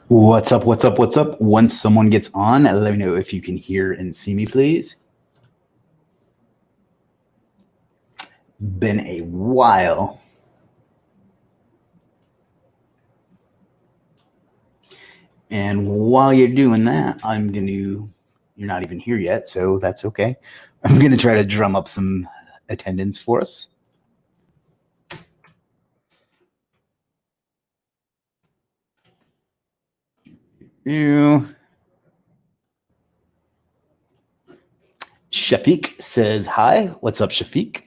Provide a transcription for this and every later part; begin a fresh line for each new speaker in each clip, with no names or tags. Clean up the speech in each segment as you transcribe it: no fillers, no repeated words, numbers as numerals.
What's up? What's up? What's up? Once someone gets on, let me know if you can hear and see me, please. Been a while. And while you're doing that, you're not even here yet, so that's okay. I'm going to try to drum up some attendance for us. Shafiq says hi. What's up, Shafiq?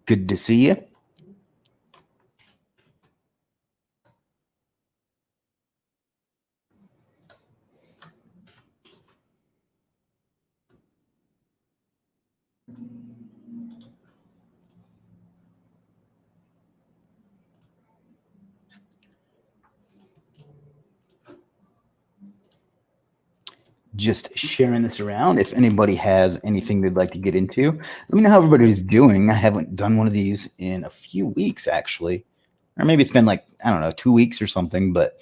Good to see you. Just sharing this around. If anybody has anything they'd like to get into, let me know how everybody's doing. I haven't done one of these in a few weeks, actually. Or maybe it's been like, I don't know, 2 weeks or something, but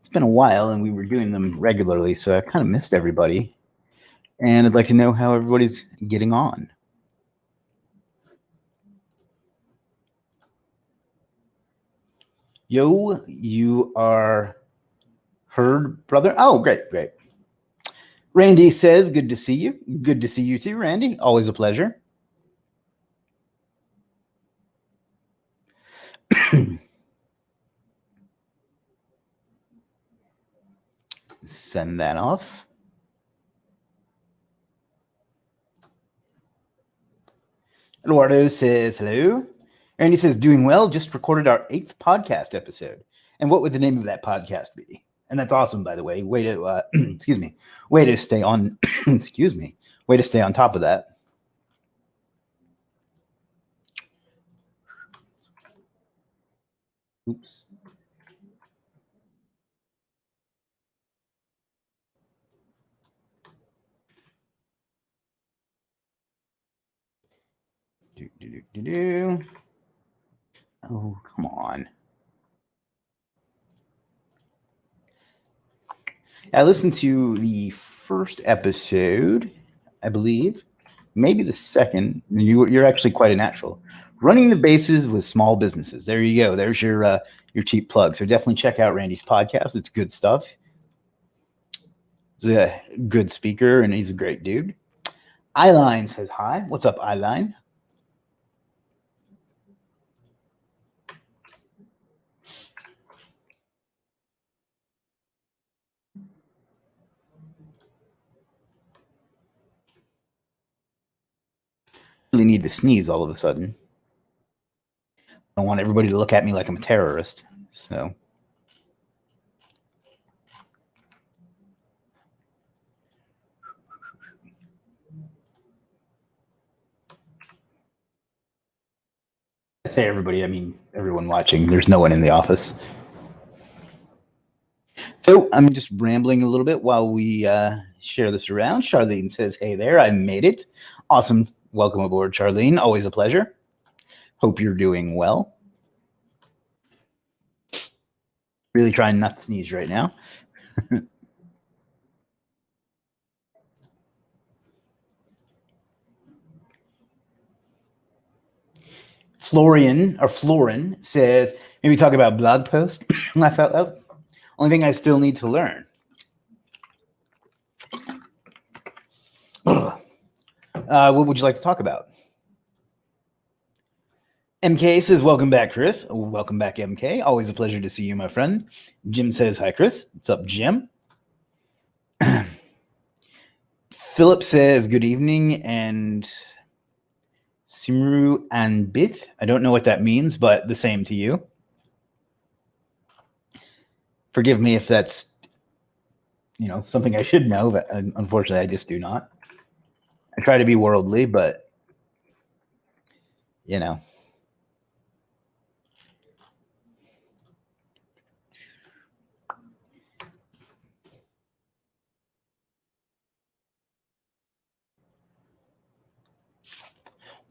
it's been a while and we were doing them regularly, so I kind of missed everybody. And I'd like to know how everybody's getting on. Yo, you are heard, brother? Oh, great, great. Randy says, good to see you. Good to see you too, Randy. Always a pleasure. Send that off. Eduardo says, hello. Randy says, doing well. Just recorded our 8th podcast episode. And what would the name of that podcast be? And that's awesome, by the way. Way to, excuse me, way to stay on, excuse me, way to stay on top of that. Oops. Oh, come on. I listened to the first episode, I believe, maybe the second. You're actually quite a natural. Running the bases with small businesses. There you go. There's your cheap plug. So definitely check out Randy's podcast. It's good stuff. He's a good speaker and he's a great dude. Eyeline says hi. What's up, Eyeline? Really need to sneeze all of a sudden. I don't want everybody to look at me like I'm a terrorist. So I say everybody, I mean everyone watching. There's no one in the office. So I'm just rambling a little bit while we share this around. Charlene says, hey there, I made it. Awesome. Welcome aboard, Charlene. Always a pleasure. Hope you're doing well. Really trying not to sneeze right now. Florin says, maybe talk about blog post. Laugh out loud. Only thing I still need to learn. What would you like to talk about? MK says, welcome back, Chris. Welcome back, MK. Always a pleasure to see you, my friend. Jim says, hi, Chris. What's up, Jim? Philip says, good evening, and Simru and Bith. I don't know what that means, but the same to you. Forgive me if that's, something I should know, but unfortunately I just do not. I try to be worldly, but,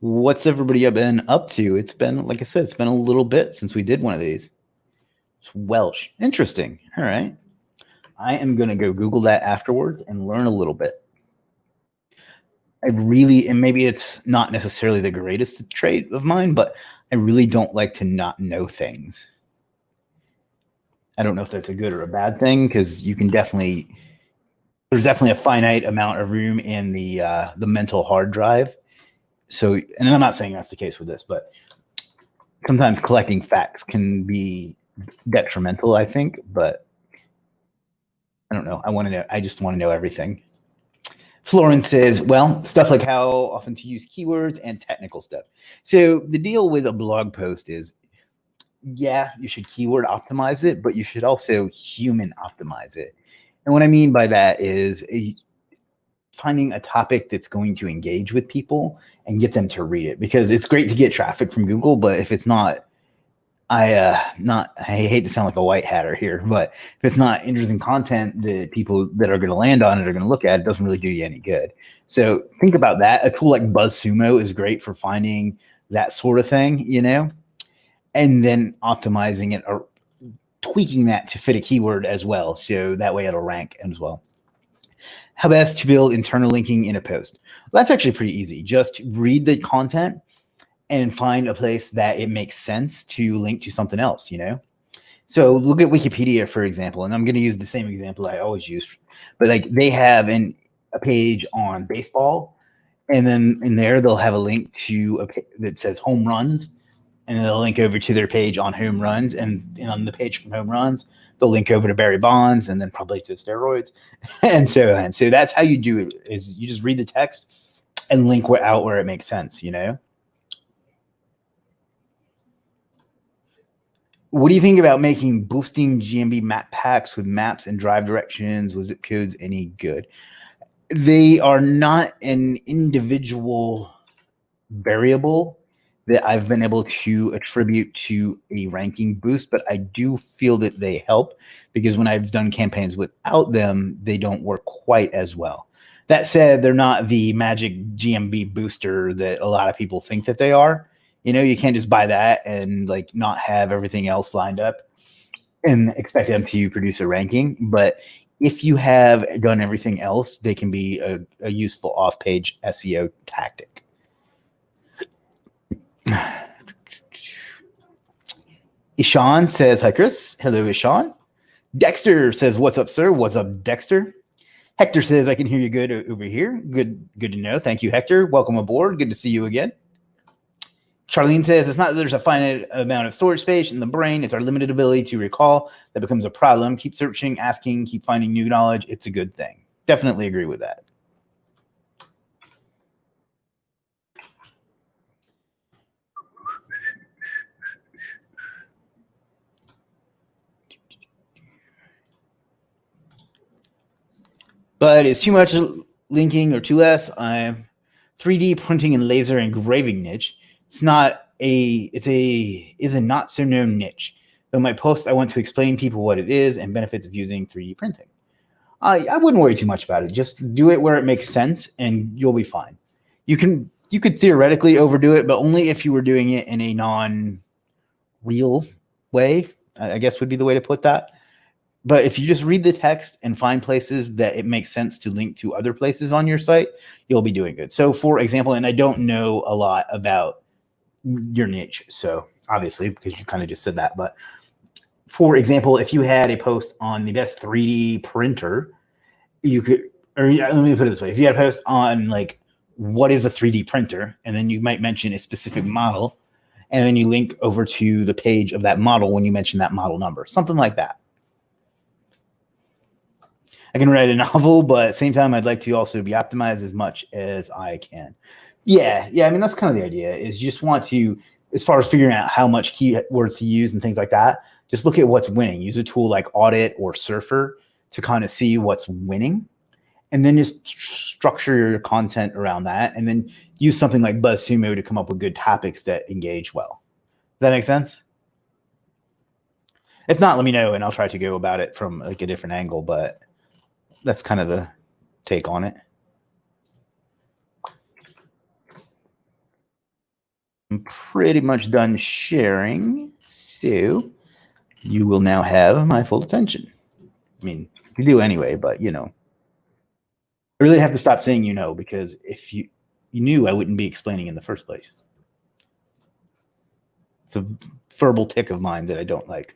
What's everybody been up to? It's been, like I said, it's been a little bit since we did one of these. It's Welsh. Interesting. All right. I am going to go Google that afterwards and learn a little bit. I really, and maybe it's not necessarily the greatest trait of mine, but I really don't like to not know things. I don't know if that's a good or a bad thing, because you can definitely, there's definitely a finite amount of room in the mental hard drive. So, and I'm not saying that's the case with this, but sometimes collecting facts can be detrimental, I think, but I don't know. I just want to know everything. Florence says, well, stuff like how often to use keywords and technical stuff. So the deal with a blog post is, yeah, you should keyword optimize it, but you should also human optimize it. And what I mean by that is finding a topic that's going to engage with people and get them to read it, because it's great to get traffic from Google, but if it's not, I hate to sound like a white hatter here, but if it's not interesting content that people that are going to land on it are going to look at, it doesn't really do you any good. So think about that. A tool like BuzzSumo is great for finding that sort of thing, and then optimizing it or tweaking that to fit a keyword as well. So that way it'll rank as well. How best to build internal linking in a post? Well, that's actually pretty easy. Just read the content and find a place that it makes sense to link to something else, So look at Wikipedia, for example, and I'm going to use the same example I always use, but like they have a page on baseball, and then in there they'll have a link to that says home runs, and then they'll link over to their page on home runs, and on the page from home runs, they'll link over to Barry Bonds, and then probably to steroids, and so on. So that's how you do it, is you just read the text and link out where it makes sense, What do you think about making boosting GMB map packs with maps and drive directions with zip codes any good? They are not an individual variable that I've been able to attribute to a ranking boost, but I do feel that they help, because when I've done campaigns without them, they don't work quite as well. That said, they're not the magic GMB booster that a lot of people think that they are. You can't just buy that and like not have everything else lined up and expect them to produce a ranking. But if you have done everything else, they can be a useful off-page SEO tactic. Ishan says, hi, Chris. Hello, Ishan. Dexter says, what's up, sir? What's up, Dexter? Hector says, I can hear you good over here. Good to know. Thank you, Hector. Welcome aboard. Good to see you again. Charlene says, it's not that there's a finite amount of storage space in the brain. It's our limited ability to recall that becomes a problem. Keep searching, asking, keep finding new knowledge. It's a good thing. Definitely agree with that. But it's too much linking or too less. I'm 3D printing and laser engraving niche. It's a not so known niche. Though my post, I want to explain people what it is and benefits of using 3D printing. I wouldn't worry too much about it. Just do it where it makes sense, and you'll be fine. You could theoretically overdo it, but only if you were doing it in a non-real way, I guess would be the way to put that. But if you just read the text and find places that it makes sense to link to other places on your site, you'll be doing good. So for example, and I don't know a lot about your niche, so obviously, because you kind of just said that, but for example, if you had a post on the best 3D printer, you could, or let me put it this way. If you had a post on like, what is a 3D printer? And then you might mention a specific model, and then you link over to the page of that model when you mention that model number, something like that. I can write a novel, but at the same time, I'd like to also be optimized as much as I can. Yeah. I mean, that's kind of the idea, is you just want to, as far as figuring out how much keywords to use and things like that, just look at what's winning. Use a tool like Audit or Surfer to kind of see what's winning, and then just structure your content around that, and then use something like BuzzSumo to come up with good topics that engage well. Does that make sense? If not, let me know, and I'll try to go about it from like a different angle, but that's kind of the take on it. pretty much done sharing. So you will now have my full attention. I mean, you do anyway, but you know, I really have to stop saying because if you knew, I wouldn't be explaining in the first place. It's a verbal tick of mine that I don't like.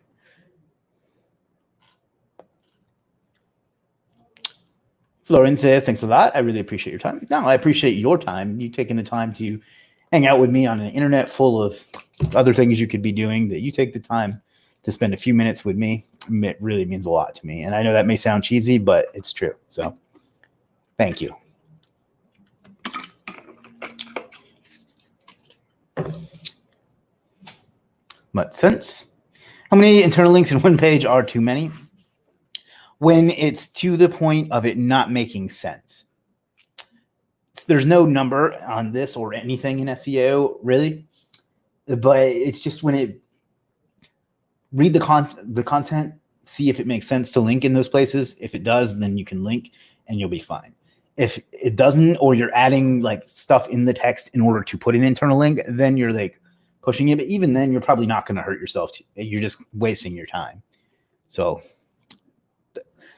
Florin says, thanks a lot. I really appreciate your time. No, I appreciate your time. You taking the time to hang out with me on an internet full of other things you could be doing, that you take the time to spend a few minutes with me. It really means a lot to me. And I know that may sound cheesy, but it's true. So thank you. Much sense. How many internal links in one page are too many? When it's to the point of it not making sense. There's no number on this or anything in SEO, really. But it's just when it read the content, see if it makes sense to link in those places. If it does, then you can link and you'll be fine. If it doesn't, or you're adding like stuff in the text in order to put an internal link, then you're like pushing it. But even then, you're probably not going to hurt yourself. You're just wasting your time. So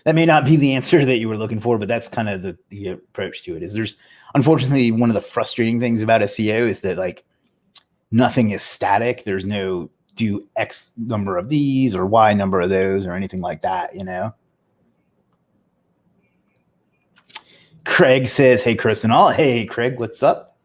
that may not be the answer that you were looking for, but that's kind of the approach to it. Is there's unfortunately one of the frustrating things about SEO is that like nothing is static. There's no do X number of these or Y number of those or anything like that, you know. Craig says, hey, Chris and all. Hey, Craig, what's up?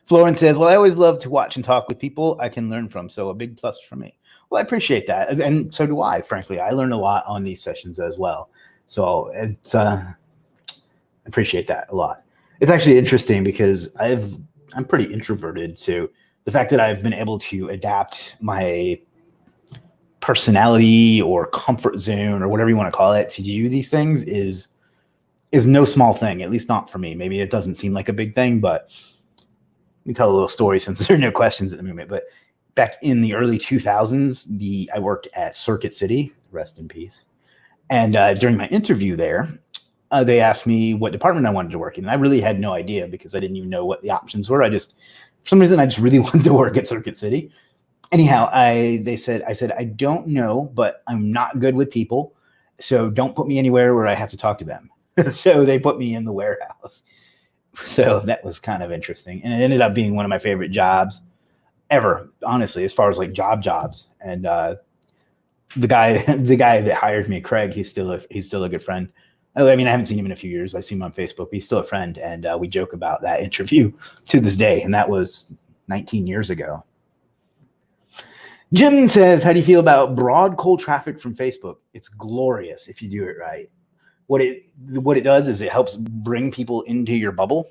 Florin says, well, I always love to watch and talk with people I can learn from. So a big plus for me. Well, I appreciate that. And so do I, frankly. I learn a lot on these sessions as well. So it's, I appreciate that a lot. It's actually interesting because I'm pretty introverted. So the fact that I've been able to adapt my personality or comfort zone or whatever you want to call it to do these things is no small thing, at least not for me. Maybe it doesn't seem like a big thing, but let me tell a little story since there are no questions at the moment. But back in the early 2000s, I worked at Circuit City, rest in peace. And during my interview there, they asked me what department I wanted to work in. And I really had no idea because I didn't even know what the options were. For some reason, I just really wanted to work at Circuit City. Anyhow, I said, I don't know, but I'm not good with people. So don't put me anywhere where I have to talk to them. So they put me in the warehouse. So that was kind of interesting. And it ended up being one of my favorite jobs ever, honestly, as far as like jobs. And the guy that hired me, Craig, he's still a good friend. I mean, I haven't seen him in a few years. I see him on Facebook, but he's still a friend. And we joke about that interview to this day. And that was 19 years ago. Jim says, how do you feel about broad cold traffic from Facebook? It's glorious if you do it right. What it does is it helps bring people into your bubble.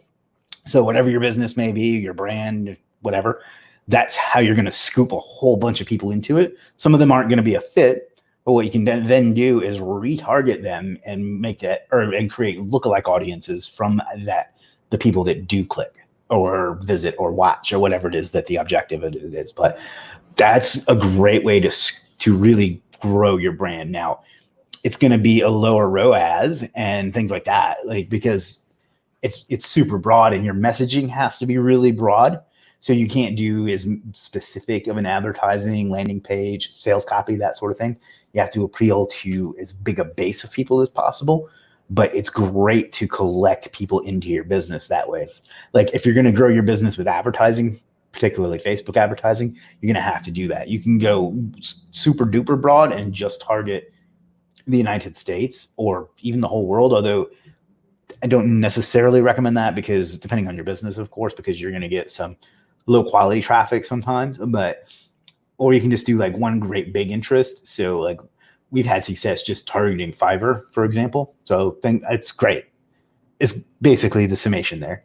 So whatever your business may be, your brand, whatever, that's how you're going to scoop a whole bunch of people into it. Some of them aren't going to be a fit, but what you can then do is retarget them and make that and create lookalike audiences from that, the people that do click or visit or watch or whatever it is that the objective of it is. But that's a great way to really grow your brand. Now, it's going to be a lower ROAS and things like that, like because it's super broad and your messaging has to be really broad. So you can't do as specific of an advertising, landing page, sales copy, that sort of thing. You have to appeal to as big a base of people as possible. But it's great to collect people into your business that way. Like if you're going to grow your business with advertising, particularly Facebook advertising, you're going to have to do that. You can go super duper broad and just target the United States or even the whole world, although I don't necessarily recommend that because depending on your business, of course, because you're going to get some low quality traffic sometimes, or you can just do like one great big interest. So like we've had success just targeting Fiverr, for example. So it's great. It's basically the summation there.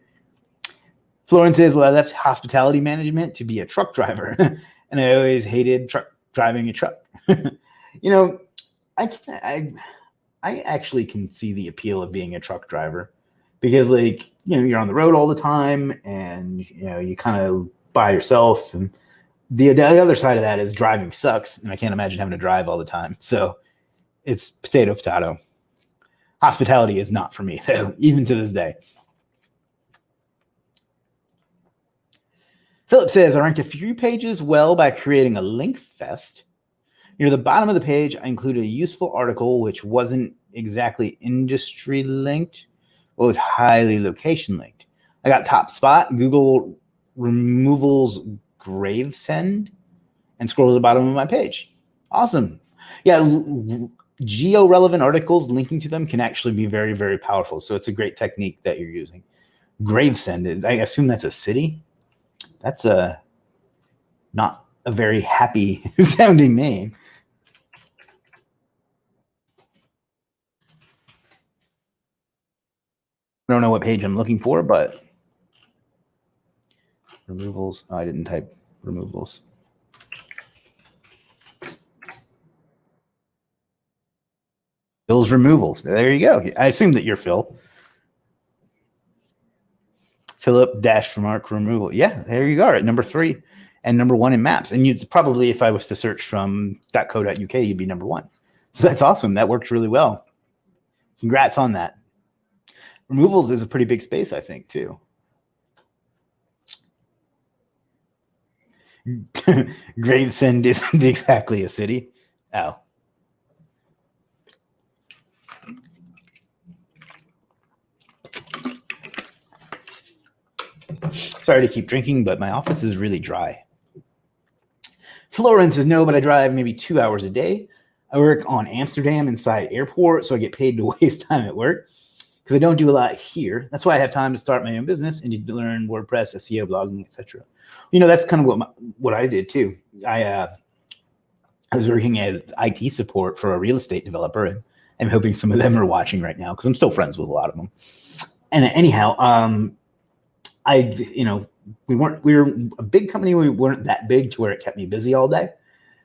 Florence says, well, I left hospitality management to be a truck driver and I always hated driving a truck. I actually can see the appeal of being a truck driver because you're on the road all the time and, you kind of by yourself. And the other side of that is driving sucks. And I can't imagine having to drive all the time. So it's potato, potato. Hospitality is not for me though, even to this day. Philip says, I ranked a few pages well by creating a link fest. Near the bottom of the page, I included a useful article which wasn't exactly industry linked, but was highly location linked. I got top spot, Google removals Gravesend, and scroll to the bottom of my page. Awesome. Yeah, geo-relevant articles, linking to them can actually be very, very powerful. So it's a great technique that you're using. Gravesend, I assume that's a city. That's not a very happy sounding name. I don't know what page I'm looking for, but removals. Oh, I didn't type removals. Phil's removals. There you go. I assume that you're Phil. Philip dash remark removal. Yeah, there you go. At number 3 and number 1 in maps. And you'd probably, if I was to search from .co.uk, you'd be number 1. So that's awesome. That worked really well. Congrats on that. Removals is a pretty big space, I think, too. Gravesend isn't exactly a city. Oh. Sorry to keep drinking, but my office is really dry. Florence says, no, but I drive maybe 2 hours a day. I work on Amsterdam inside airport, so I get paid to waste time at work because I don't do a lot here. That's why I have time to start my own business and to learn WordPress, SEO, blogging, etc. You know, that's kind of what I did too. I was working at IT support for a real estate developer, and I'm hoping some of them are watching right now because I'm still friends with a lot of them. And anyhow, we were a big company. We weren't that big to where it kept me busy all day.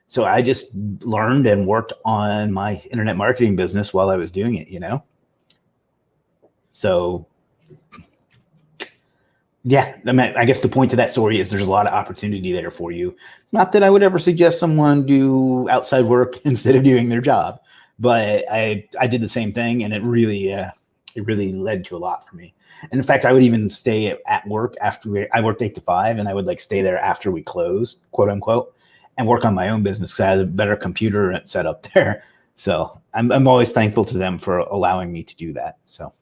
So I just learned and worked on my internet marketing business while I was doing it, you know? So yeah, I guess the point to that story is there's a lot of opportunity there for you. Not that I would ever suggest someone do outside work instead of doing their job, but I did the same thing, and it really led to a lot for me. And in fact, I would even stay at work after I worked 8 to 5, and I would like stay there after we close, quote unquote, and work on my own business because I had a better computer set up there. So I'm always thankful to them for allowing me to do that. So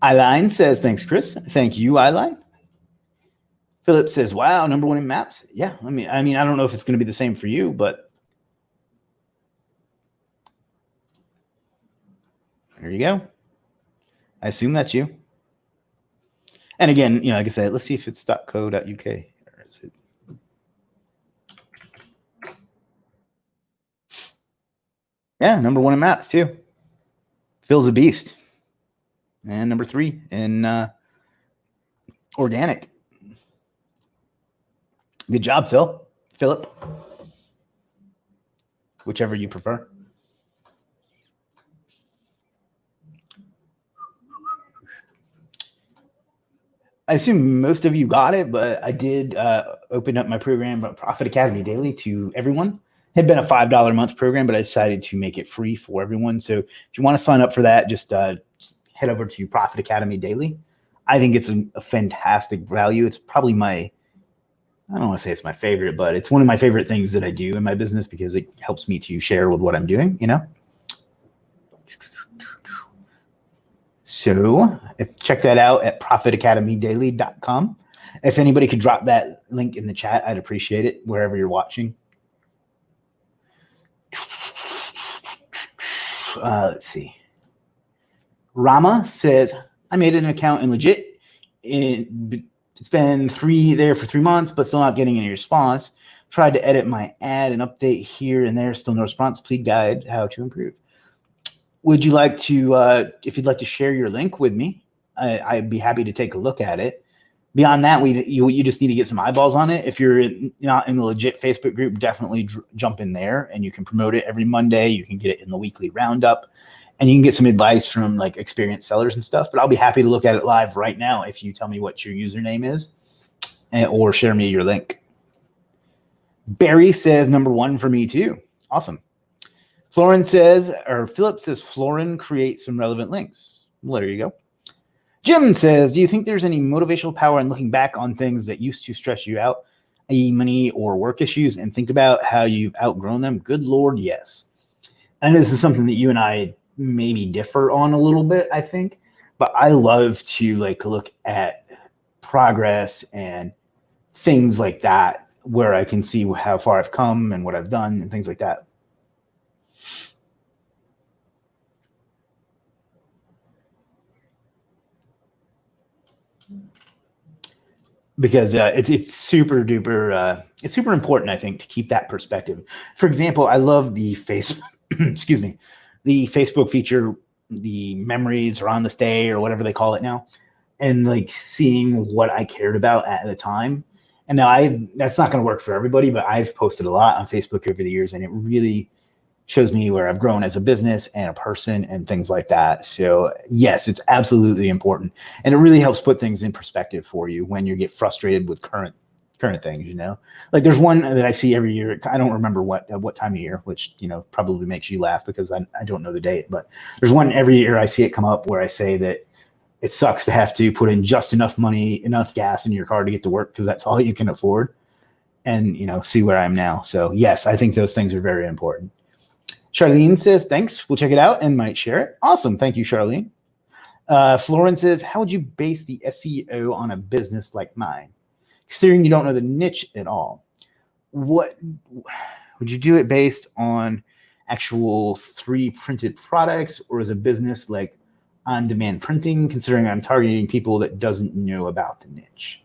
Eileen says, thanks, Chris. Thank you, Eileen. Philip says, wow, number 1 in maps. Yeah, I mean, I don't know if it's going to be the same for you, but there you go. I assume that's you. And again, you know, like I said, let's see if it's .co.uk. Or is it? Yeah, number 1 in maps too. Phil's a beast. And number 3 in organic. Good job, Philip. Whichever you prefer. I assume most of you got it, but I did open up my program, Profit Academy Daily, to everyone. It had been a $5 a month program, but I decided to make it free for everyone. So if you want to sign up for that, just head over to Profit Academy Daily. I think it's a fantastic value. It's probably I don't want to say it's my favorite, but it's one of my favorite things that I do in my business because it helps me to share with what I'm doing, you know? So check that out at profitacademydaily.com. If anybody could drop that link in the chat, I'd appreciate it wherever you're watching. Let's see. Rama says, I made an account in Legiit. It's been there for 3 months, but still not getting any response. Tried to edit my ad and update here and there, still no response. Please guide how to improve. Would you like to, if you'd like to share your link with me, I'd be happy to take a look at it. Beyond that, you just need to get some eyeballs on it. If you're not in the Legiit Facebook group, definitely jump in there, and you can promote it every Monday. You can get it in the weekly roundup, and you can get some advice from like experienced sellers and stuff. But I'll be happy to look at it live right now if you tell me what your username is, or share me your link. Barry says number 1 for me too. Awesome. Philip says, Florin, create some relevant links. Well, there you go. Jim says, do you think there's any motivational power in looking back on things that used to stress you out, i.e. money or work issues, and think about how you've outgrown them? Good Lord, yes. I know this is something that you and I maybe differ on a little bit, I think, but I love to look at progress and things like that where I can see how far I've come and what I've done and things like that. Because it's super duper, it's super important, I think, to keep that perspective. For example, I love the excuse me, the Facebook feature, the memories or on this day or whatever they call it now, and seeing what I cared about at the time. And now that's not going to work for everybody, but I've posted a lot on Facebook over the years, and it really shows me where I've grown as a business and a person and things like that. So yes, it's absolutely important. And it really helps put things in perspective for you when you get frustrated with current things, there's one that I see every year. I don't remember what time of year, which, probably makes you laugh because I don't know the date, but there's one every year I see it come up where I say that it sucks to have to put in just enough money, enough gas in your car to get to work because that's all you can afford, and, see where I am now. So yes, I think those things are very important. Charlene says, thanks. We'll check it out and might share it. Awesome. Thank you, Charlene. Florence says, how would you base the SEO on a business like mine? Considering you don't know the niche at all, what would you do it based on? Actual 3D printed products, or is a business like on-demand printing, considering I'm targeting people that doesn't know about the niche?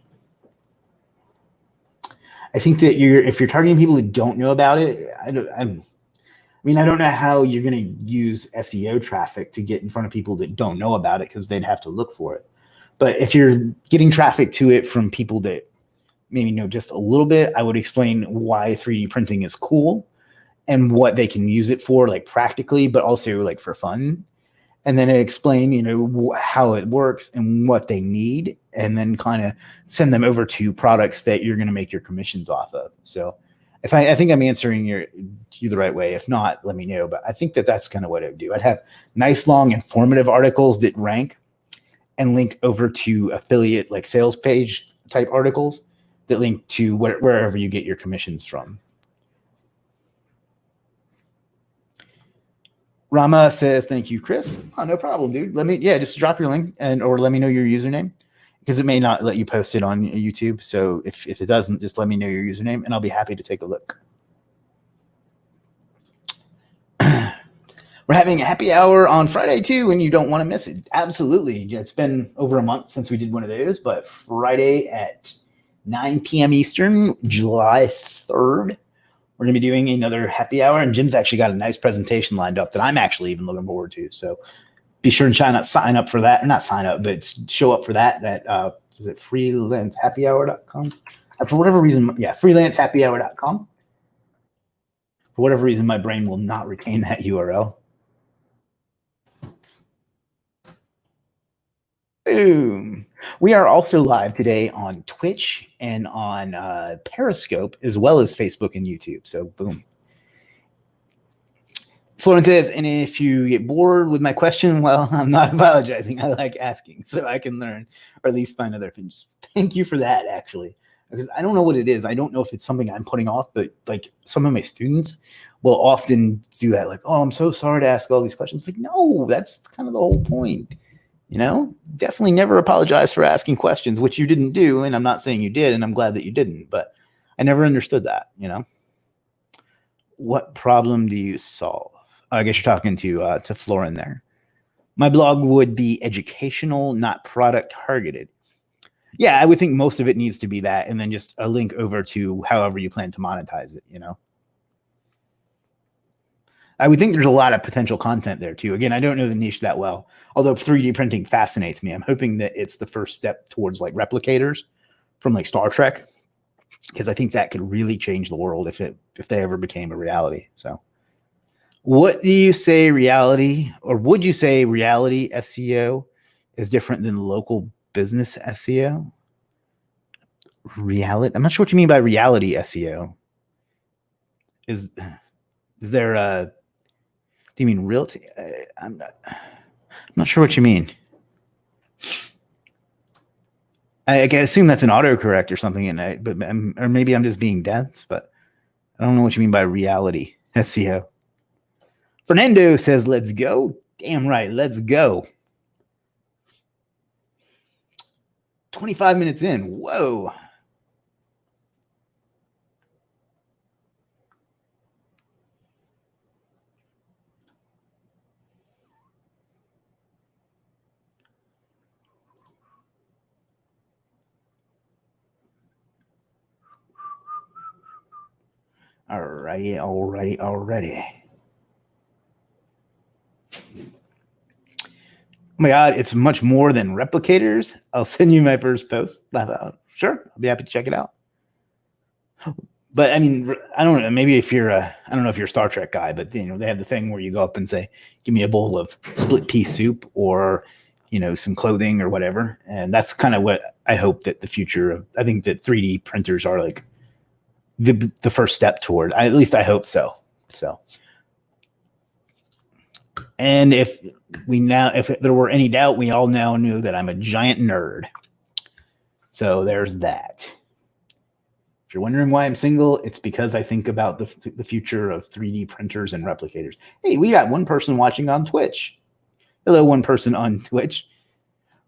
I think that if you're targeting people who don't know about it, I don't know how you're going to use SEO traffic to get in front of people that don't know about it, because they'd have to look for it. But if you're getting traffic to it from people that maybe know just a little bit, I would explain why 3D printing is cool and what they can use it for, practically, but also for fun. And then explain, how it works and what they need, and then kind of send them over to products that you're going to make your commissions off of. So I think I'm answering you the right way. If not, let me know. But I think that's kind of what I would do. I'd have nice, long, informative articles that rank and link over to affiliate, sales page type articles that link to wherever you get your commissions from. Rama says, thank you, Chris. Oh, no problem, dude. Just drop your link or let me know your username, because it may not let you post it on YouTube. So if it doesn't, just let me know your username and I'll be happy to take a look. We're having a happy hour on Friday too, and you don't want to miss it. Absolutely. It's been over a month since we did one of those, but Friday at 9 p.m. Eastern, July 3rd, we're going to be doing another happy hour, and Jim's actually got a nice presentation lined up that I'm actually even looking forward to. So be sure and sign up for that. Not sign up, but show up for that. Is it freelancehappyhour.com? For whatever reason, freelancehappyhour.com. For whatever reason, my brain will not retain that URL. Boom. We are also live today on Twitch and on Periscope, as well as Facebook and YouTube. So boom. Florence says, and if you get bored with my question, well, I'm not apologizing. I like asking so I can learn, or at least find other things. Thank you for that, actually, because I don't know what it is. I don't know if it's something I'm putting off, but some of my students will often do that. Oh, I'm so sorry to ask all these questions. No, that's kind of the whole point. Definitely never apologize for asking questions, which you didn't do. And I'm not saying you did, and I'm glad that you didn't, but I never understood that, What problem do you solve? I guess you're talking to Florin there. My blog would be educational, not product targeted. Yeah, I would think most of it needs to be that, and then just a link over to however you plan to monetize it, I would think there's a lot of potential content there too. Again, I don't know the niche that well, although 3D printing fascinates me. I'm hoping that it's the first step towards replicators from Star Trek, because I think that could really change the world if they ever became a reality. So what do you say reality, or would you say reality SEO is different than local business SEO? Reality? I'm not sure what you mean by reality SEO. Is there a... Do you mean realty? I'm not sure what you mean. I assume that's an autocorrect or something, or maybe I'm just being dense, but I don't know what you mean by reality SEO. Fernando says, let's go. Damn right, let's go. 25 minutes in. Whoa. Alrighty. Oh my God, it's much more than replicators. I'll send you my first post. Laugh out. Sure, I'll be happy to check it out. But I mean, I don't know. Maybe if you're I don't know if you're a Star Trek guy, but they have the thing where you go up and say, "Give me a bowl of split pea soup," or some clothing or whatever. And that's kind of what I hope that the future of. I think that 3D printers are like the first step toward. At least I hope so. So, and if there were any doubt, we all now knew that I'm a giant nerd. So there's that. If you're wondering why I'm single, it's because I think about the future of 3D printers and replicators. Hey, we got one person watching on Twitch. Hello, one person on Twitch.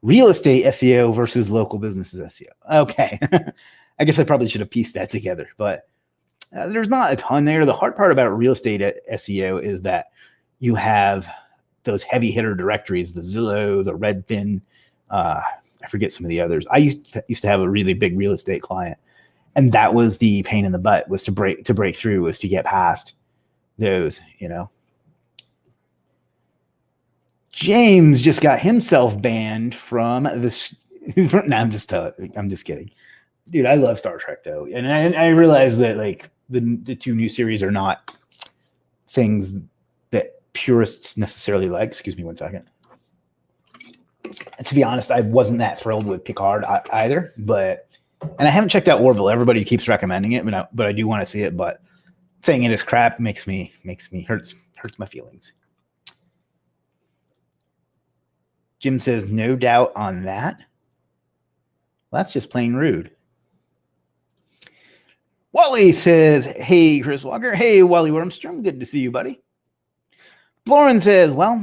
Real estate SEO versus local businesses SEO. Okay. I guess I probably should have pieced that together, but there's not a ton there. The hard part about real estate SEO is that you have those heavy hitter directories, the Zillow, the Redfin. I forget some of the others. I used to have a really big real estate client. And that was the pain in the butt, was to break through, was to get past those, James just got himself banned from this. No, I'm just kidding. Dude, I love Star Trek though. And I realize that like the two new series are not things that purists necessarily like. Excuse me one second. And to be honest, I wasn't that thrilled with Picard either, and I haven't checked out Orville. Everybody keeps recommending it, but I do want to see it. But saying it is crap makes me hurts my feelings. Jim says no doubt on that. Well, that's just plain rude. Wally says, hey, Chris Walker. Hey, Wally Wormstrom. Good to see you, buddy. Lauren says, well,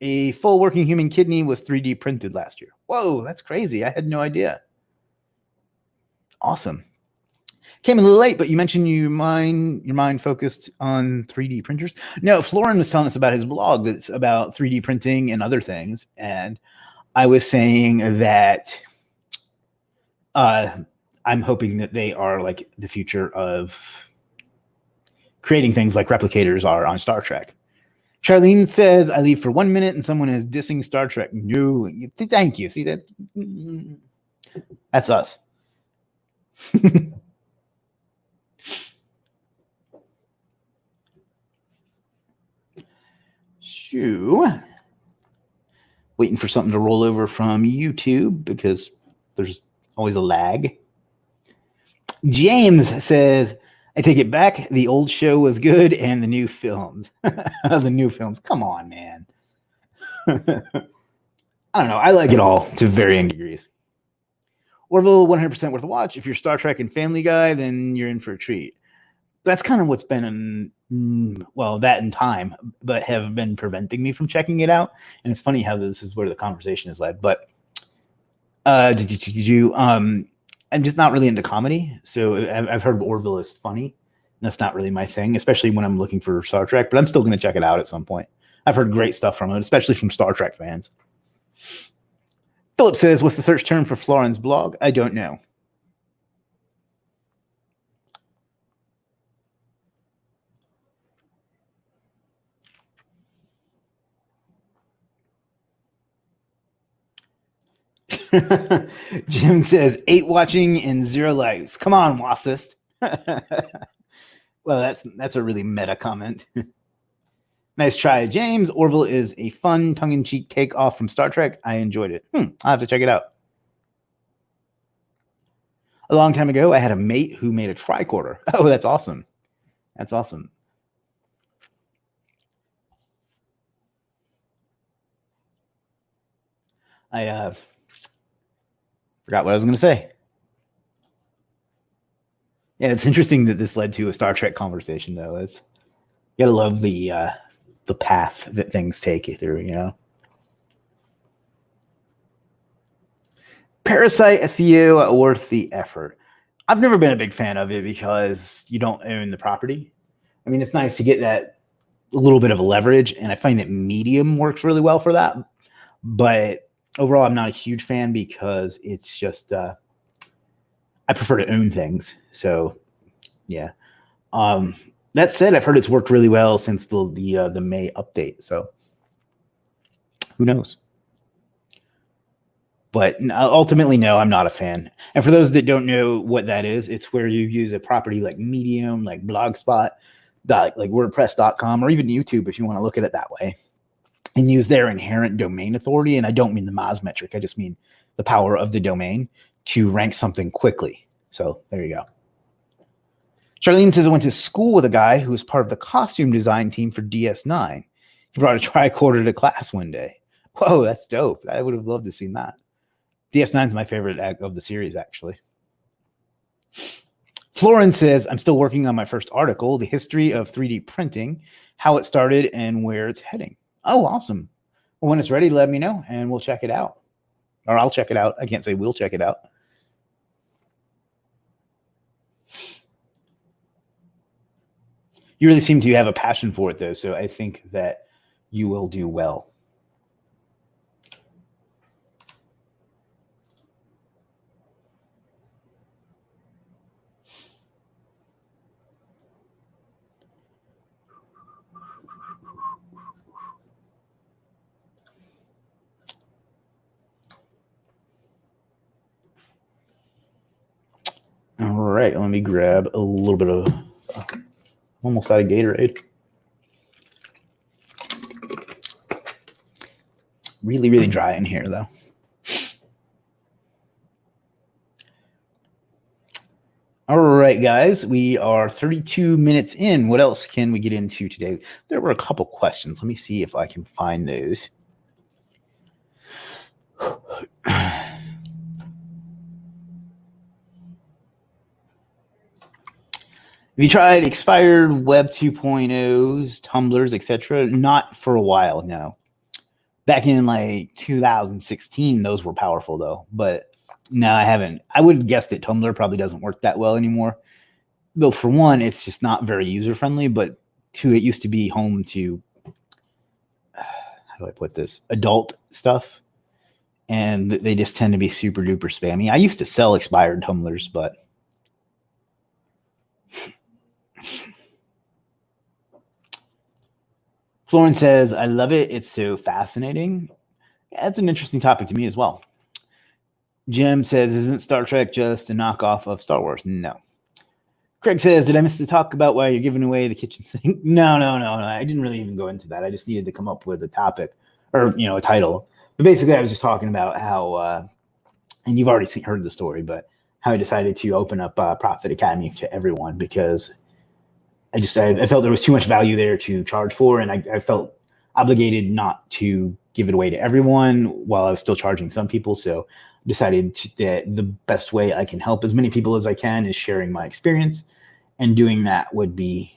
a full working human kidney was 3D printed last year. Whoa, that's crazy. I had no idea. Awesome. Came a little late, but you mentioned your mind focused on 3D printers. No, Florin was telling us about his blog that's about 3D printing and other things. And I was saying that I'm hoping that they are like the future of creating things like replicators are on Star Trek. Charlene says, I leave for 1 minute and someone is dissing Star Trek. No, thank you. See that? That's us. Shoo. Waiting for something to roll over from YouTube because there's always a lag. James says, I take it back. The old show was good and the new films. The new films. Come on, man. I don't know. I like it all to varying degrees. Orville, 100% worth a watch. If you're Star Trek and Family Guy, then you're in for a treat. That's kind of what's been that in time, but have been preventing me from checking it out. And it's funny how this is where the conversation is led. But did you I'm just not really into comedy. So I've heard Orville is funny. That's not really my thing, especially when I'm looking for Star Trek, but I'm still going to check it out at some point. I've heard great stuff from it, especially from Star Trek fans. Philip says, what's the search term for Florin's blog? I don't know. Jim says 8 watching and 0 likes. Come on, Wassist. Well, that's a really meta comment. Nice try, James. Orville is a fun tongue-in-cheek take off from Star Trek. I enjoyed it. I'll have to check it out. A long time ago, I had a mate who made a tricorder. Oh, that's awesome. That's awesome. I Forgot what I was going to say. Yeah, it's interesting that this led to a Star Trek conversation, though. It's you gotta love the path that things take you through. You know, Parasite SEO worth the effort. I've never been a big fan of it because you don't own the property. I mean, it's nice to get that little bit of a leverage, and I find that Medium works really well for that. But overall, I'm not a huge fan because it's just I prefer to own things. So yeah. That said, I've heard it's worked really well since the May update. So who knows? But ultimately, no, I'm not a fan. And for those that don't know what that is, it's where you use a property like Medium, like Blogspot, like WordPress.com, or even YouTube if you want to look at it that way, and use their inherent domain authority. And I don't mean the Moz metric. I just mean the power of the domain to rank something quickly. So there you go. Charlene says, I went to school with a guy who was part of the costume design team for DS9. He brought a tricorder to class one day. Whoa, that's dope. I would have loved to have seen that. DS9 is my favorite of the series, actually. Florence says, I'm still working on my first article, the history of 3D printing, how it started and where it's heading. Oh, awesome. Well, when it's ready, let me know and we'll check it out. Or I'll check it out. I can't say we'll check it out. You really seem to have a passion for it, though, so I think that you will do well. All right, let me grab a little bit of almost out of Gatorade. Really, really dry in here, though. All right, guys, we are 32 minutes in. What else can we get into today? There were a couple questions. Let me see if I can find those. Have you tried expired Web 2.0s, Tumblrs, etc.? Not for a while, no. Back in like 2016, those were powerful though. But no, I haven't. I would guess that Tumblr probably doesn't work that well anymore. Though for one, it's just not very user friendly. But two, it used to be home to how do I put this? Adult stuff, and they just tend to be super duper spammy. I used to sell expired Tumblrs, but Florence says, I love it. It's so fascinating. Yeah, that's an interesting topic to me as well. Jim says, isn't Star Trek just a knockoff of Star Wars? No. Craig says, did I miss to talk about why you're giving away the kitchen sink? No. I didn't really even go into that. I just needed to come up with a topic or, a title. But basically, I was just talking about how, and you've already heard the story, but how I decided to open up Profit Academy to everyone because I felt there was too much value there to charge for, and I felt obligated not to give it away to everyone while I was still charging some people. So I decided that the best way I can help as many people as I can is sharing my experience, and doing that would be,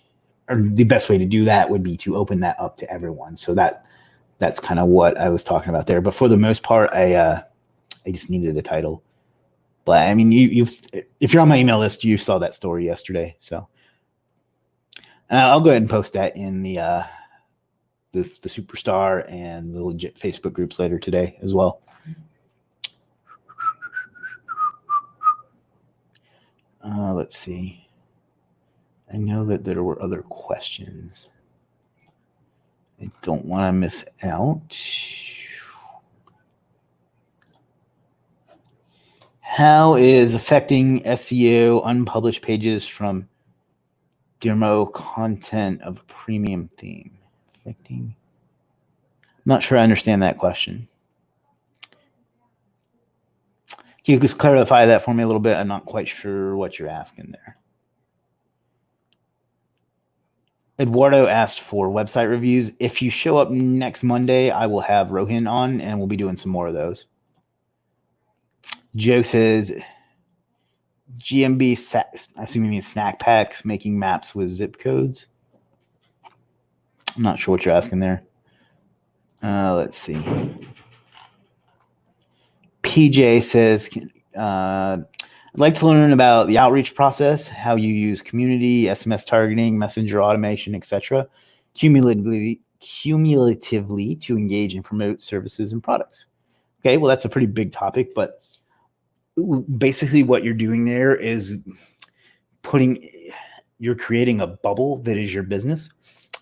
or the best way to do that would be to open that up to everyone. So that's kind of what I was talking about there. But for the most part, I just needed a title. But I mean, if you're on my email list, you saw that story yesterday. So I'll go ahead and post that in the Superstar and the Legiit Facebook groups later today as well. Let's see. I know that there were other questions. I don't want to miss out. How is affecting SEO unpublished pages from demo content of a premium theme? Affecting? I'm not sure I understand that question. Can you just clarify that for me a little bit? I'm not quite sure what you're asking there. Eduardo asked for website reviews. If you show up next Monday, I will have Rohin on, and we'll be doing some more of those. Joe says GMB, I assume you mean snack packs, making maps with zip codes. I'm not sure what you're asking there. Let's see. PJ says, I'd like to learn about the outreach process, how you use community, SMS targeting, messenger automation, etc., cumulatively to engage and promote services and products. Okay, well, that's a pretty big topic, but basically what you're doing there is you're creating a bubble that is your business.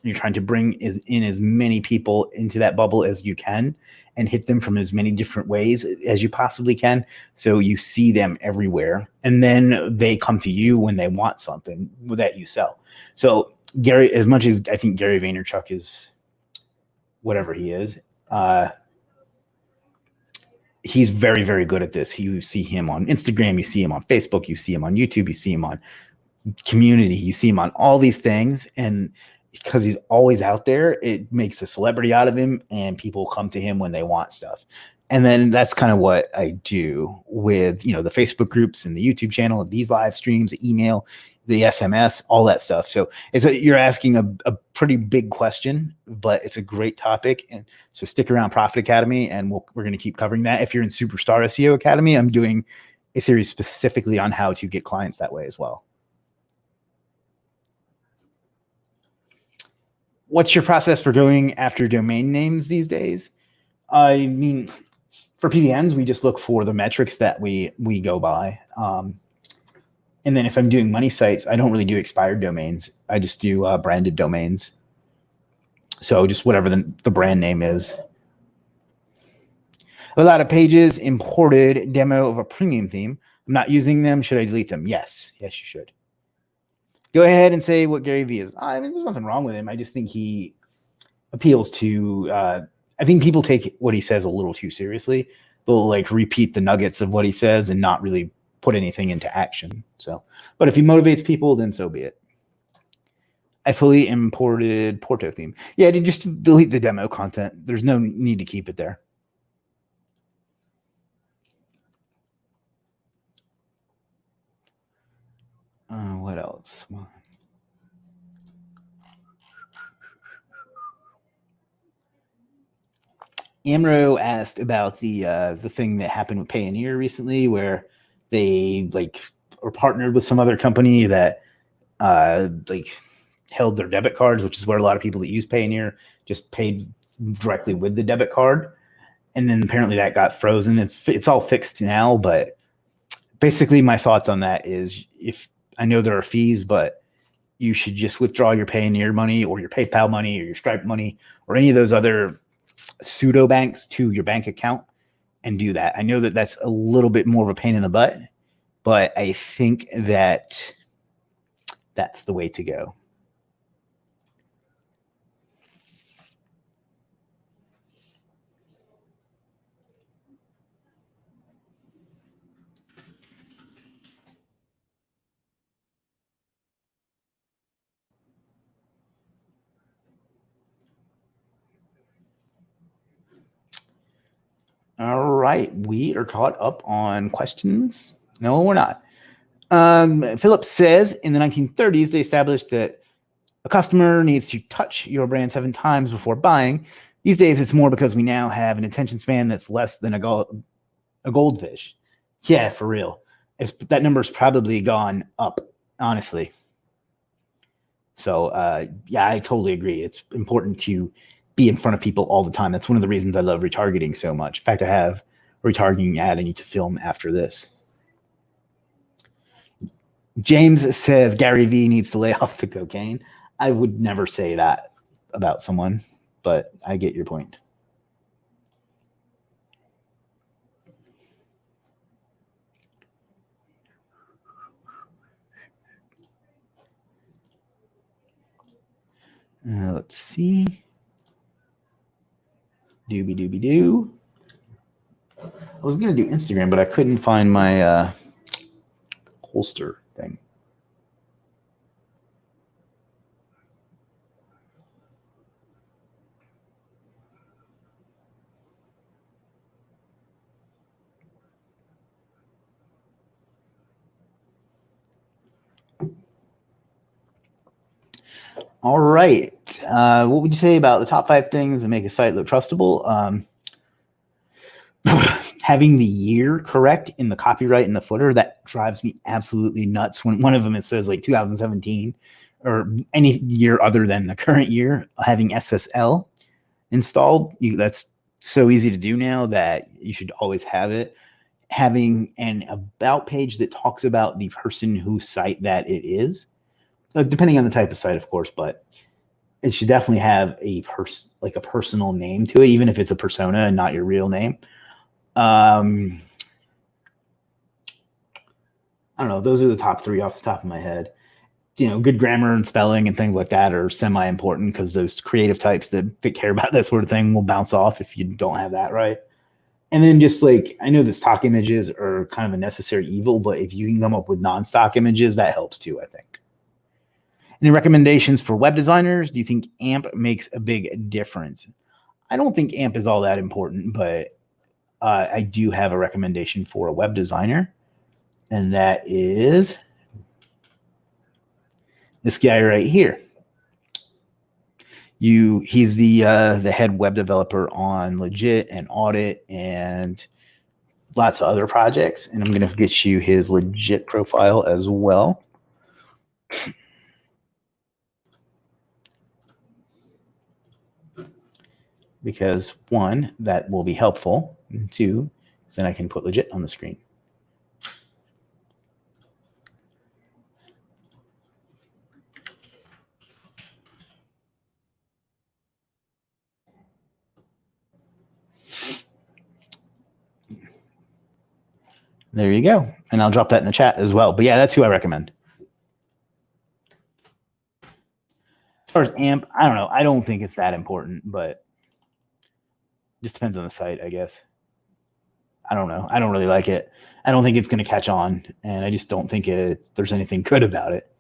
You're trying to bring in as many people into that bubble as you can and hit them from as many different ways as you possibly can. So you see them everywhere. And then they come to you when they want something that you sell. So Gary, as much as I think Gary Vaynerchuk is whatever he is, he's very, very good at this. You see him on Instagram, you see him on Facebook, you see him on YouTube, you see him on community, you see him on all these things. And because he's always out there, it makes a celebrity out of him and people come to him when they want stuff. And then that's kind of what I do with, the Facebook groups and the YouTube channel, these live streams, the email, the SMS, all that stuff. So you're asking a pretty big question, but it's a great topic. And so stick around Profit Academy and we're going to keep covering that. If you're in Superstar SEO Academy, I'm doing a series specifically on how to get clients that way as well. What's your process for going after domain names these days? I mean, for PBNs, we just look for the metrics that we go by. And then if I'm doing money sites, I don't really do expired domains. I just do branded domains. So just whatever the brand name is. A lot of pages, imported demo of a premium theme. I'm not using them. Should I delete them? Yes. Yes, you should. Go ahead and say what Gary Vee is. I mean, there's nothing wrong with him. I just think he appeals to, I think people take what he says a little too seriously. They'll like repeat the nuggets of what he says and not really put anything into action. So, but if he motivates people, then so be it. I fully imported Porto theme. Yeah, just delete the demo content. There's no need to keep it there. What else? Amro asked about the thing that happened with Payoneer recently, where they were partnered with some other company that held their debit cards, which is where a lot of people that use Payoneer just paid directly with the debit card, and then apparently that got frozen. It's all fixed now, but basically my thoughts on that is, if I know there are fees, but you should just withdraw your Payoneer money or your PayPal money or your Stripe money or any of those other pseudo banks to your bank account and do that. I know that that's a little bit more of a pain in the butt, but I think that that's the way to go. All right, we are caught up on questions. No, we're not. Philip says in the 1930s, they established that a customer needs to touch your brand 7 times before buying. These days, it's more because we now have an attention span that's less than a goldfish. Yeah, for real. That number's probably gone up, honestly. So, yeah, I totally agree. It's important to be in front of people all the time. That's one of the reasons I love retargeting so much. In fact, I have a retargeting ad I need to film after this. James says Gary Vee needs to lay off the cocaine. I would never say that about someone, but I get your point. Let's see. Doobie. I was going to do Instagram, but I couldn't find my holster thing. All right. What would you say about the top 5 things that make a site look trustable? Having the year correct in the copyright in the footer, that drives me absolutely nuts. When one of them, it says like 2017 or any year other than the current year, having SSL installed, that's so easy to do now that you should always have it. Having an about page that talks about the person whose site that it is, depending on the type of site, of course, but it should definitely have a personal name to it, even if it's a persona and not your real name. I don't know. Those are the top 3 off the top of my head. Good grammar and spelling and things like that are semi-important because those creative types that care about that sort of thing will bounce off if you don't have that right. And then just I know the stock images are kind of a necessary evil, but if you can come up with non-stock images, that helps too, I think. Any recommendations for web designers? Do you think AMP makes a big difference? I don't think AMP is all that important, but I do have a recommendation for a web designer, and that is this guy right here. He's the head web developer on Legiit and Audit and lots of other projects, and I'm going to get you his Legiit profile as well. Because 1, that will be helpful, and 2, then I can put Legiit on the screen. There you go. And I'll drop that in the chat as well. But yeah, that's who I recommend. As far as AMP, I don't know. I don't think it's that important, but just depends on the site, I guess. I don't know. I don't really like it. I don't think it's going to catch on, and I just don't think there's anything good about it.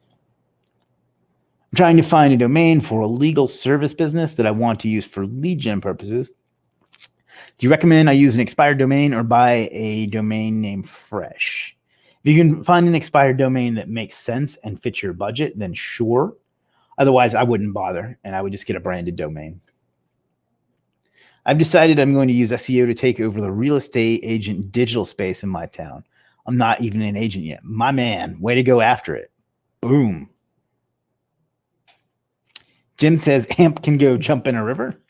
I'm trying to find a domain for a legal service business that I want to use for lead gen purposes. Do you recommend I use an expired domain or buy a domain name fresh? If you can find an expired domain that makes sense and fits your budget, then sure. Otherwise, I wouldn't bother, and I would just get a branded domain. I've decided I'm going to use SEO to take over the real estate agent digital space in my town. I'm not even an agent yet. My man, way to go after it. Boom. Jim says AMP can go jump in a river.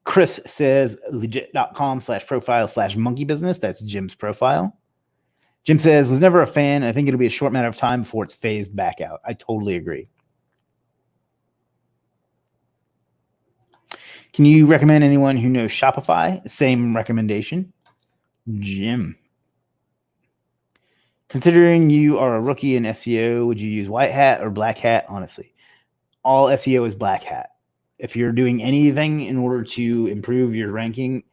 Chris says legit.com/profile/monkey business. That's Jim's profile. Jim says, was never a fan. I think it'll be a short matter of time before it's phased back out. I totally agree. Can you recommend anyone who knows Shopify? Same recommendation. Jim. Considering you are a rookie in SEO, would you use white hat or black hat? Honestly, all SEO is black hat. If you're doing anything in order to improve your ranking,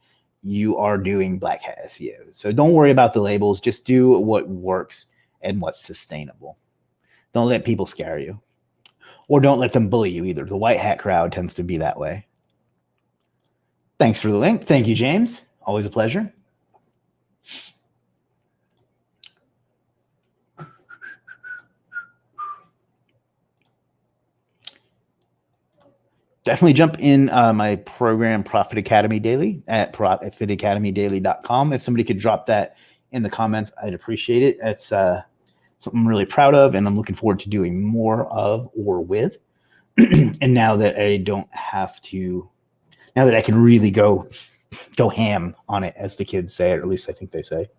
you are doing black hat SEO. So don't worry about the labels. Just do what works and what's sustainable. Don't let people scare you, or don't let them bully you either. The white hat crowd tends to be that way. Thanks for the link. Thank you, James. Always a pleasure. Definitely jump in my program, Profit Academy Daily, at profitacademydaily.com. If somebody could drop that in the comments, I'd appreciate it. It's something I'm really proud of, and I'm looking forward to doing more of or with. And now that I don't have to, now that I can really go ham on it, as the kids say, or at least I think they say.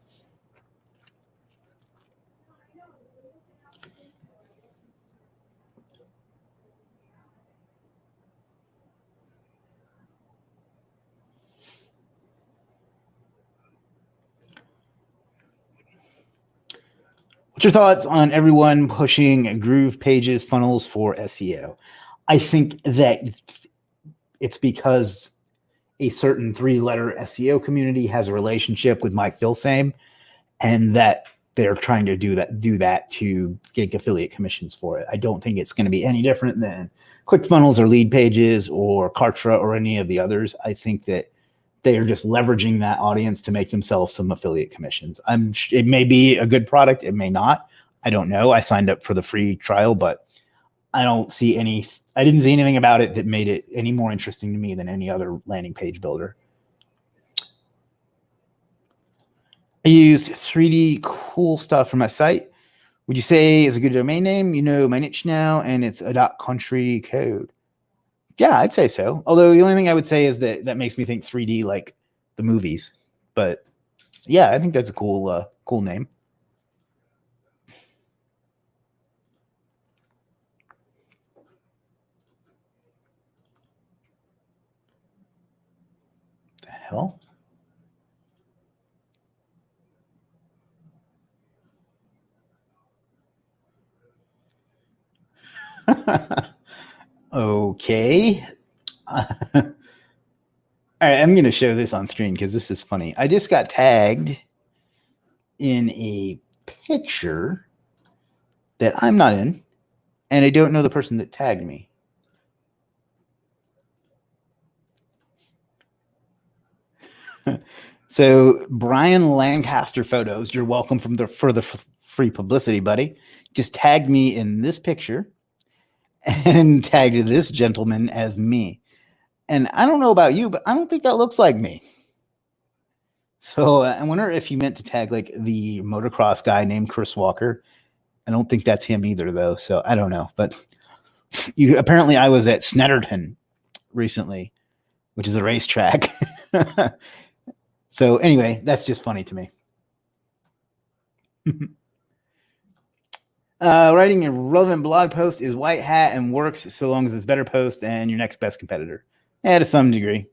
What's your thoughts on everyone pushing groove pages funnels for SEO? I think that it's because a certain 3-letter SEO community has a relationship with Mike Filsame, and that they're trying to do that to get affiliate commissions for it. I don't think it's going to be any different than ClickFunnels or Lead Pages or Kartra or any of the others. I think that they are just leveraging that audience to make themselves some affiliate commissions. It may be a good product. It may not. I don't know. I signed up for the free trial, but I don't see any, I didn't see anything about it that made it any more interesting to me than any other landing page builder. I used 3D cool stuff for my site. Would you say is a good domain name? You know my niche now, and it's a .country code. Yeah, I'd say so. Although the only thing I would say is that makes me think 3D like the movies. But yeah, I think that's a cool name. The hell? Okay. All right, I'm going to show this on screen because this is funny. I just got tagged in a picture that I'm not in, and I don't know the person that tagged me. So Brian Lancaster Photos, you're welcome for the free publicity, buddy. Just tagged me in this picture and tagged this gentleman as me. And I don't know about you, but I don't think that looks like me. So I wonder if you meant to tag like the motocross guy named Chris Walker. I don't think that's him either, though. So I don't know. But apparently I was at Snetterton recently, which is a racetrack. So anyway, that's just funny to me. Writing a relevant blog post is white hat and works so long as it's better post than your next best competitor. Yeah, to some degree.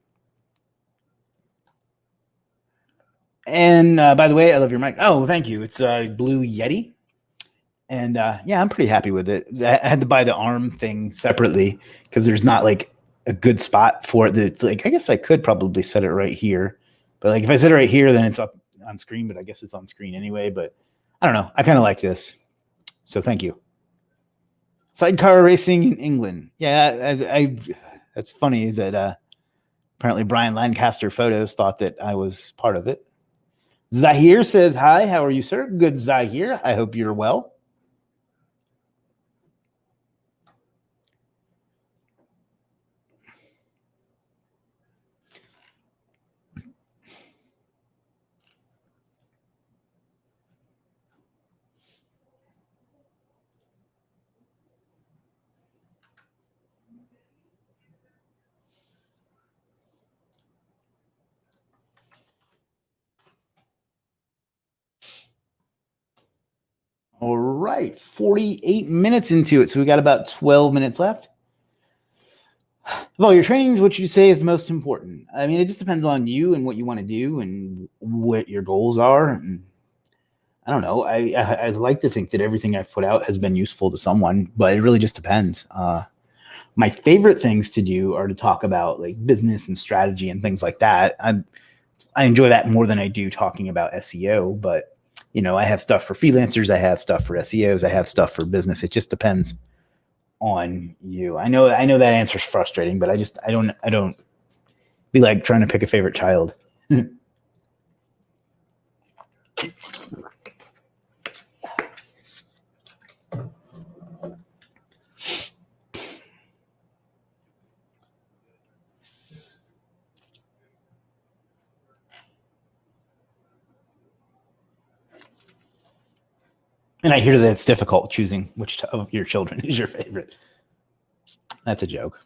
And by the way, I love your mic. Oh, thank you. It's Blue Yeti. And yeah, I'm pretty happy with it. I had to buy the arm thing separately because there's not like a good spot for it. That like I guess I could probably set it right here. But like if I set it right here, then it's up on screen, but I guess it's on screen anyway. But I don't know. I kind of like this. So thank you. Sidecar racing in England. Yeah, I that's funny that apparently Brian Lancaster Photos thought that I was part of it. Zahir says, hi, how are you, sir? Good, Zahir. I hope you're well. All right, 48 minutes into it. So we got about 12 minutes left. Well, your trainings, what you say is the most important. I mean, it just depends on you and what you want to do and what your goals are. And I don't know. I like to think that everything I've put out has been useful to someone, but it really just depends. My favorite things to do are to talk about like business and strategy and things like that. I enjoy that more than I do talking about SEO, but you know, I have stuff for freelancers, I have stuff for SEOs, I have stuff for business. It just depends on you. I know that answer's frustrating, but I don't be like trying to pick a favorite child. And I hear that it's difficult choosing which of your children is your favorite. That's a joke.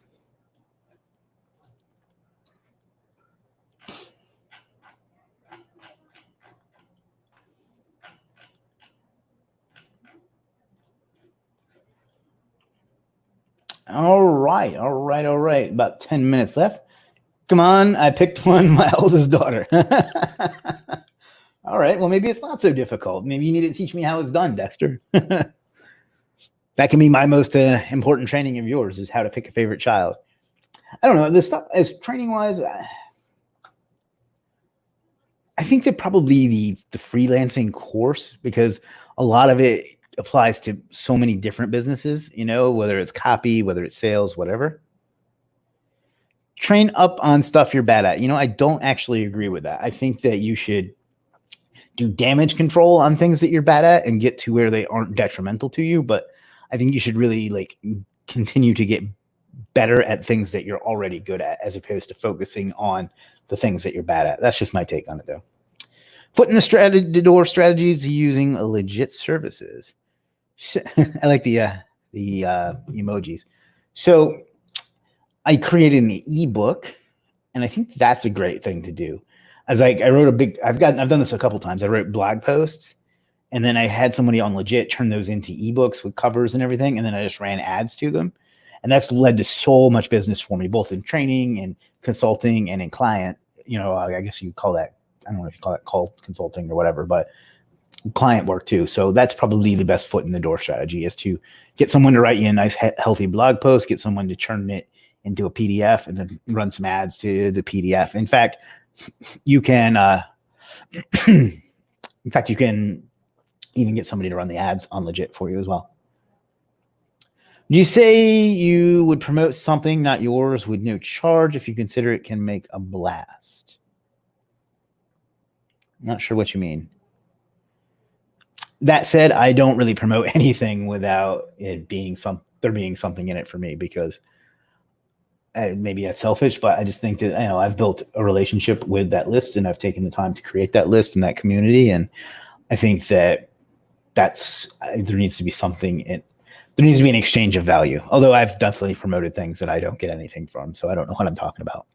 All right. About 10 minutes left. Come on, I picked one, my oldest daughter. All right, well, maybe it's not so difficult. Maybe you need to teach me how it's done, Dexter. That can be my most important training of yours, is how to pick a favorite child. I don't know, this stuff, as training-wise, I think that probably the freelancing course, because a lot of it applies to so many different businesses, you know, whether it's copy, whether it's sales, whatever. Train up on stuff you're bad at. You know, I don't actually agree with that. I think that you should do damage control on things that you're bad at and get to where they aren't detrimental to you. But I think you should really like continue to get better at things that you're already good at, as opposed to focusing on the things that you're bad at. That's just my take on it, though. Foot in the door strategies using Legiit services. I like the emojis. So I created an ebook, and I think that's a great thing to do. As I wrote I've done this a couple times. I wrote blog posts, and then I had somebody on Legiit turn those into ebooks with covers and everything, and then I just ran ads to them. And that's led to so much business for me, both in training and consulting and in client. I guess you call that, I don't know if you call it call consulting or whatever, but client work too. So that's probably the best foot in the door strategy, is to get someone to write you a nice, healthy blog post, get someone to turn it into a PDF, and then run some ads to the PDF. In fact, you can, you can even get somebody to run the ads on Legiit for you as well. You say you would promote something not yours with no charge if you consider it can make a blast. I'm not sure what you mean. That said, I don't really promote anything without it being there being something in it for me, because maybe that's selfish, but I just think that, I've built a relationship with that list, and I've taken the time to create that list and that community. And I think that there needs to be there needs to be an exchange of value. Although I've definitely promoted things that I don't get anything from, so I don't know what I'm talking about.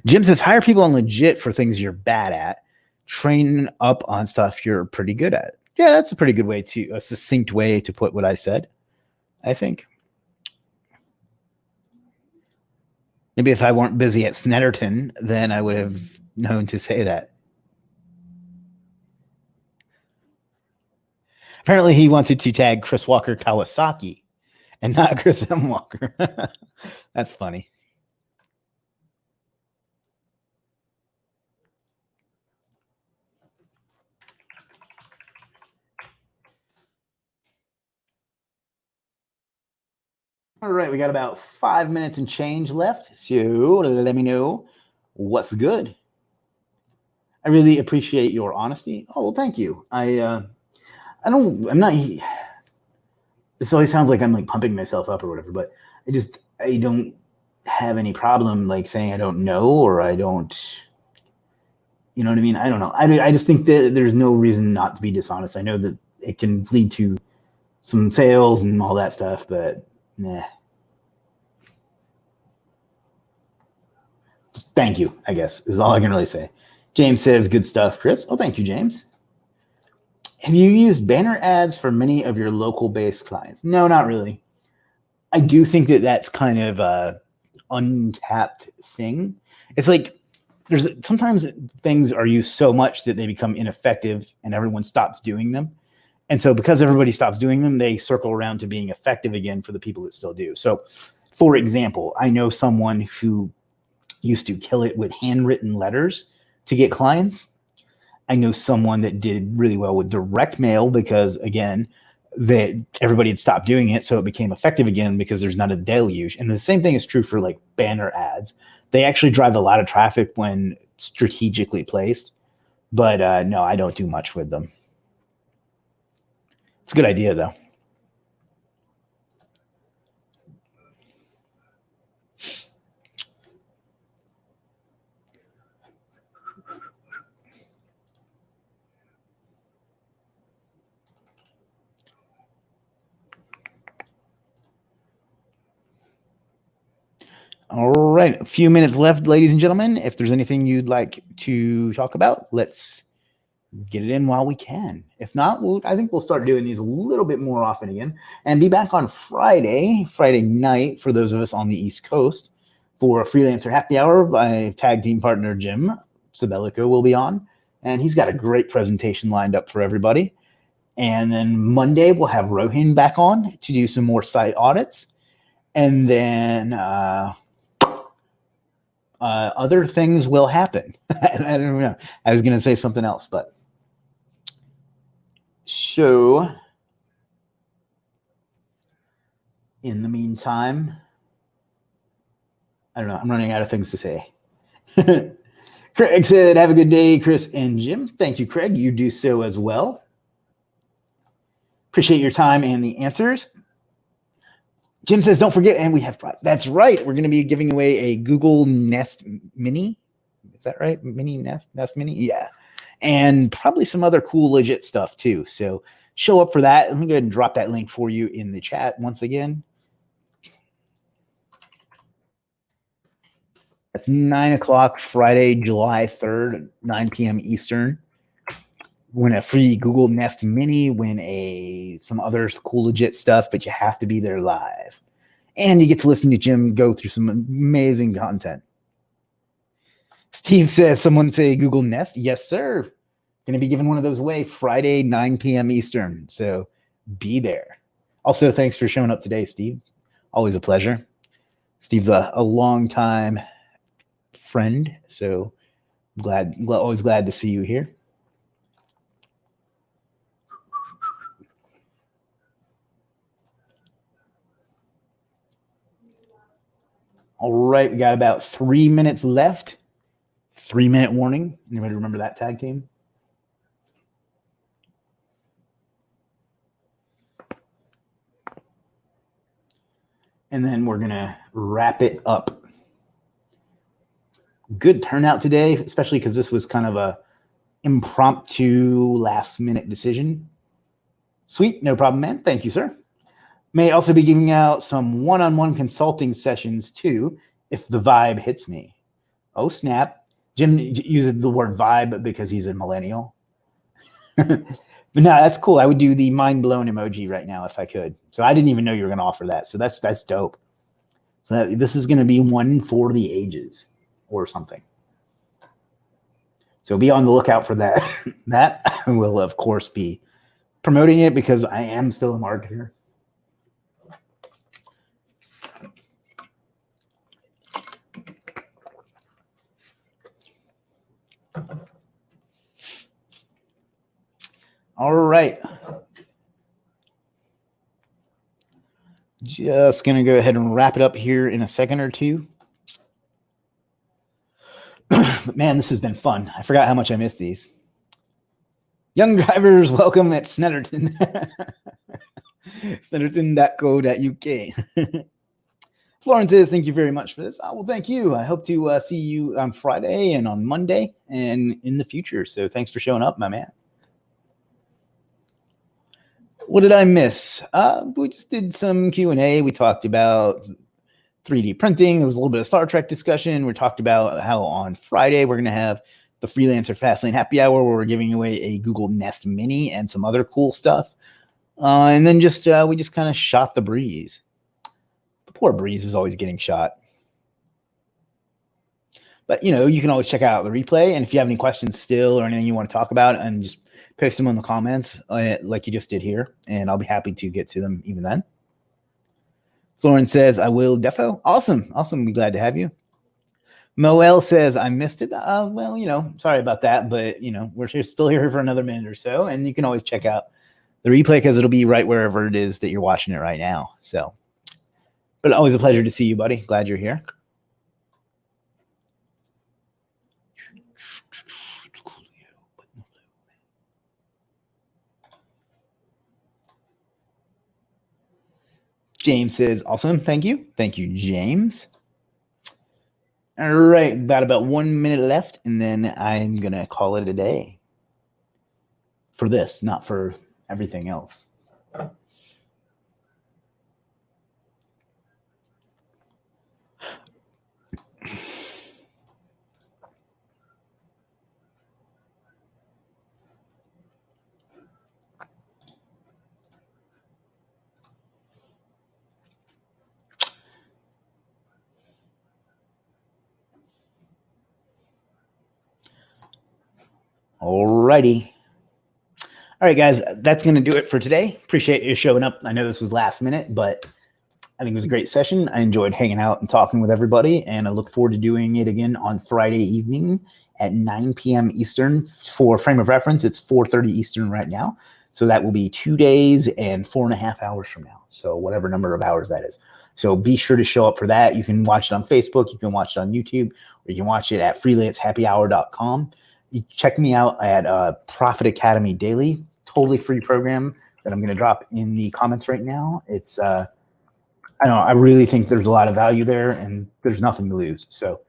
Jim says, hire people on Legiit for things you're bad at. Train up on stuff you're pretty good at. Yeah, that's a pretty good way a succinct way to put what I said, I think. Maybe if I weren't busy at Snetterton, then I would have known to say that. Apparently he wanted to tag Chris Walker Kawasaki and not Chris M. Walker. That's funny. All right, we got about 5 minutes and change left, so let me know what's good. I really appreciate your honesty. Oh, well, thank you. This always sounds like I'm like pumping myself up or whatever, but I don't have any problem like saying I don't know, or I don't, you know what I mean? I don't know. I just think that there's no reason not to be dishonest. I know that it can lead to some sales and all that stuff, but nah. Thank you, I guess, is all I can really say. James says, good stuff, Chris. Oh, thank you, James. Have you used banner ads for many of your local-based clients? No, not really. I do think that that's kind of a untapped thing. It's like sometimes things are used so much that they become ineffective and everyone stops doing them. And so because everybody stops doing them, they circle around to being effective again for the people that still do. So, for example, I know someone who used to kill it with handwritten letters to get clients. I know someone that did really well with direct mail because, again, that everybody had stopped doing it, so it became effective again because there's not a deluge. And the same thing is true for like banner ads. They actually drive a lot of traffic when strategically placed, but no, I don't do much with them. It's a good idea, though. All right, a few minutes left, ladies and gentlemen. If there's anything you'd like to talk about, let's get it in while we can. If not, I think we'll start doing these a little bit more often again and be back on Friday night for those of us on the East Coast for a freelancer happy hour. My tag team partner, Jim Sabelico, will be on, and he's got a great presentation lined up for everybody. And then Monday, we'll have Rohin back on to do some more site audits. And then other things will happen. I don't know. I was going to say something else, but so in the meantime, I don't know. I'm running out of things to say. Craig said, have a good day, Chris and Jim. Thank you, Craig. You do so as well. Appreciate your time and the answers. Jim says, don't forget, and we have prize. That's right. We're going to be giving away a Google Nest Mini. Is that right? Nest Mini? Yeah. And probably some other cool, legit stuff too. So show up for that. Let me go ahead and drop that link for you in the chat once again. That's 9 o'clock Friday, July 3rd, 9 p.m. Eastern. Win a free Google Nest Mini, win some other cool legit stuff, but you have to be there live. And you get to listen to Jim go through some amazing content. Steve says, someone say Google Nest. Yes, sir. Going to be giving one of those away Friday, 9 p.m. Eastern. So be there. Also, thanks for showing up today, Steve. Always a pleasure. Steve's a long-time friend, so always glad to see you here. All right, we got about 3 minutes left. 3-minute warning. Anybody remember that tag team? And then we're going to wrap it up. Good turnout today, especially because this was kind of a impromptu last-minute decision. Sweet, no problem, man. Thank you, sir. May also be giving out some one-on-one consulting sessions too, if the vibe hits me. Oh, snap. Jim uses the word vibe because he's a millennial. But no, that's cool. I would do the mind-blown emoji right now if I could. So I didn't even know you were going to offer that. So that's dope. So this is going to be one for the ages or something. So be on the lookout for that. That I will, of course, be promoting it because I am still a marketer. All right. Just going to go ahead and wrap it up here in a second or two. But man, this has been fun. I forgot how much I missed these. Young drivers, welcome at Snetterton. Snetterton.co.uk. Florence says, thank you very much for this. Well, thank you. I hope to see you on Friday and on Monday and in the future. So thanks for showing up, my man. What did I miss? We just did some Q&A. We talked about 3D printing. There was a little bit of Star Trek discussion. We talked about how on Friday we're going to have the Freelancer Fastlane Happy Hour where we're giving away a Google Nest Mini and some other cool stuff. And then we just kind of shot the breeze. The poor breeze is always getting shot. But, you can always check out the replay. And if you have any questions still or anything you want to talk about, and just post them in the comments like you just did here. And I'll be happy to get to them even then. Florence says, I will defo. Awesome. Be glad to have you. Moel says, I missed it. Well, sorry about that. But, we're still here for another minute or so. And you can always check out the replay because it'll be right wherever it is that you're watching it right now. So, but always a pleasure to see you, buddy. Glad you're here. James says, awesome. Thank you. Thank you, James. All right. About 1 minute left, and then I'm going to call it a day for this, not for everything else. Alrighty. All right, guys, that's going to do it for today. Appreciate you showing up. I know this was last minute, but I think it was a great session. I enjoyed hanging out and talking with everybody, and I look forward to doing it again on Friday evening at 9 p.m. Eastern. For frame of reference, it's 4:30 Eastern right now. So that will be 2 days and 4.5 hours from now. So whatever number of hours that is. So be sure to show up for that. You can watch it on Facebook. You can watch it on YouTube, or you can watch it at freelancehappyhour.com. You check me out at Profit Academy Daily, totally free program that I'm going to drop in the comments right now. It's I don't know, I really think there's a lot of value there and there's nothing to lose. So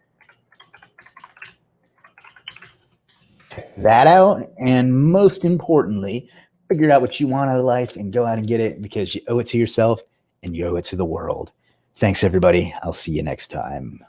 check that out. And most importantly, figure out what you want out of life and go out and get it, because you owe it to yourself and you owe it to the world. Thanks, everybody. I'll see you next time.